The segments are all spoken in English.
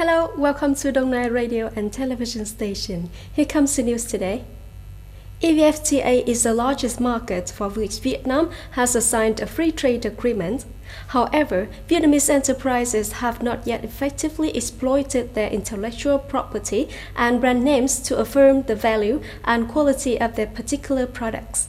Hello, welcome to Đông Nai Radio and Television Station. Here comes the news today. EVFTA is the largest market for which Vietnam has signed a free trade agreement. However, Vietnamese enterprises have not yet effectively exploited their intellectual property and brand names to affirm the value and quality of their particular products.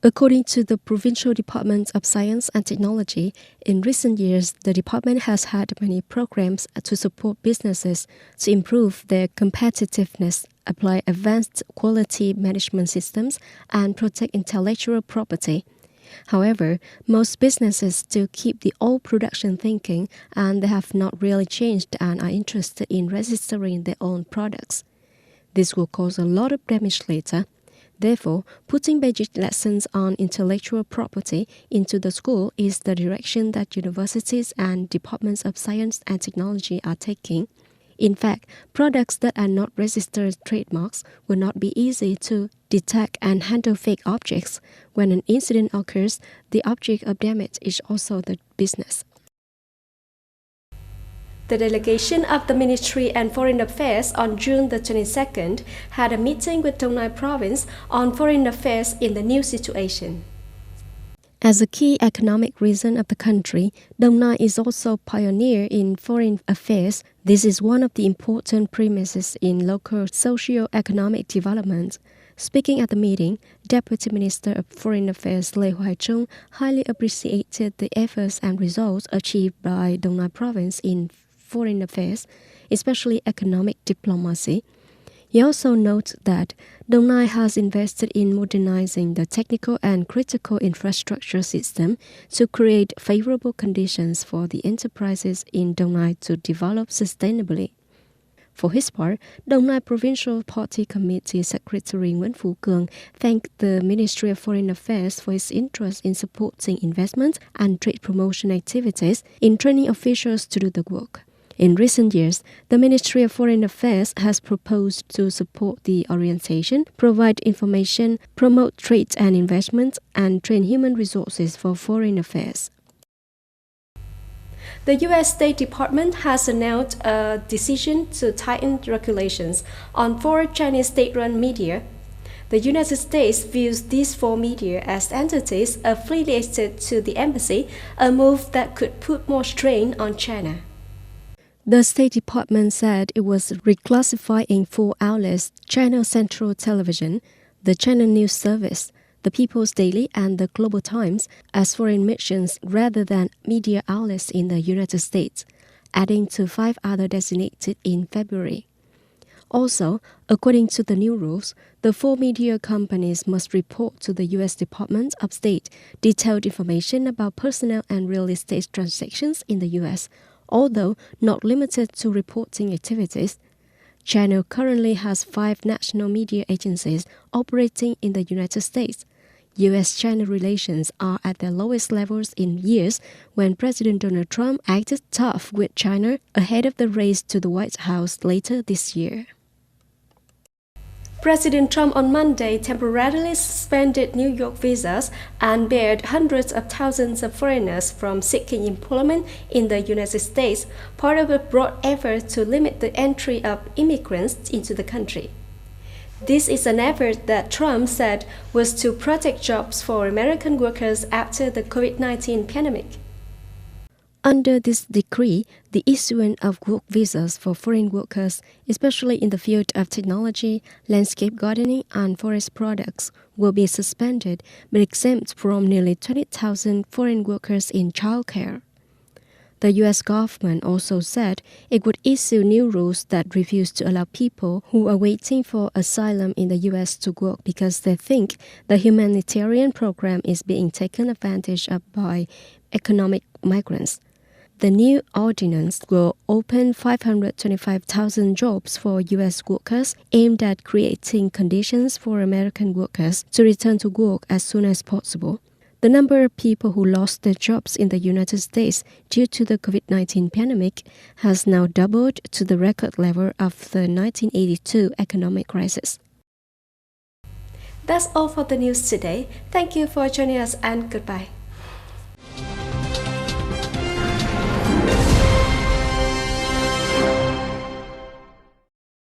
According to the Provincial Department of Science and Technology, in recent years, the department has had many programs to support businesses to improve their competitiveness, apply advanced quality management systems, and protect intellectual property. However, most businesses still keep the old production thinking, and they have not really changed and are interested in registering their own products. This will cause a lot of damage later. Therefore, putting basic lessons on intellectual property into the school is the direction that universities and departments of science and technology are taking. In fact, products that are not registered trademarks will not be easy to detect and handle fake objects. When an incident occurs, the object of damage is also the business. The delegation of the Ministry and Foreign Affairs on June the 22nd had a meeting with Đông Nai Province on foreign affairs in the new situation. As a key economic region of the country, Đông Nai is also pioneer in foreign affairs. This is one of the important premises in local socio-economic development. Speaking at the meeting, Deputy Minister of Foreign Affairs Lê Hoài Trung highly appreciated the efforts and results achieved by Đông Nai Province in foreign affairs, especially economic diplomacy. He also notes that Đông Nai has invested in modernizing the technical and critical infrastructure system to create favorable conditions for the enterprises in Đông Nai to develop sustainably. For his part, Đông Nai Provincial Party Committee Secretary Nguyễn Phú Cường thanked the Ministry of Foreign Affairs for its interest in supporting investment and trade promotion activities in training officials to do the work. In recent years, the Ministry of Foreign Affairs has proposed to support the orientation, provide information, promote trade and investment, and train human resources for foreign affairs. The U.S. State Department has announced a decision to tighten regulations on 4 Chinese state-run media. The United States views these 4 media as entities affiliated to the embassy, a move that could put more strain on China. The State Department said it was reclassifying 4 outlets, China Central Television, the China News Service, the People's Daily, and the Global Times as foreign missions rather than media outlets in the United States, adding to 5 other designated in February. Also, according to the new rules, the 4 media companies must report to the U.S. Department of State detailed information about personnel and real estate transactions in the U.S., although not limited to reporting activities. China currently has 5 national media agencies operating in the United States. U.S.-China relations are at their lowest levels in years when President Donald Trump acted tough with China ahead of the race to the White House later this year. President Trump on Monday temporarily suspended New York visas and barred hundreds of thousands of foreigners from seeking employment in the United States, part of a broad effort to limit the entry of immigrants into the country. This is an effort that Trump said was to protect jobs for American workers after the COVID-19 pandemic. Under this decree, the issuance of work visas for foreign workers, especially in the field of technology, landscape gardening, and forest products, will be suspended but exempt from nearly 20,000 foreign workers in childcare. The U.S. government also said it would issue new rules that refuse to allow people who are waiting for asylum in the U.S. to work because they think the humanitarian program is being taken advantage of by economic migrants. The new ordinance will open 525,000 jobs for U.S. workers aimed at creating conditions for American workers to return to work as soon as possible. The number of people who lost their jobs in the United States due to the COVID-19 pandemic has now doubled to the record level of the 1982 economic crisis. That's all for the news today. Thank you for joining us and goodbye.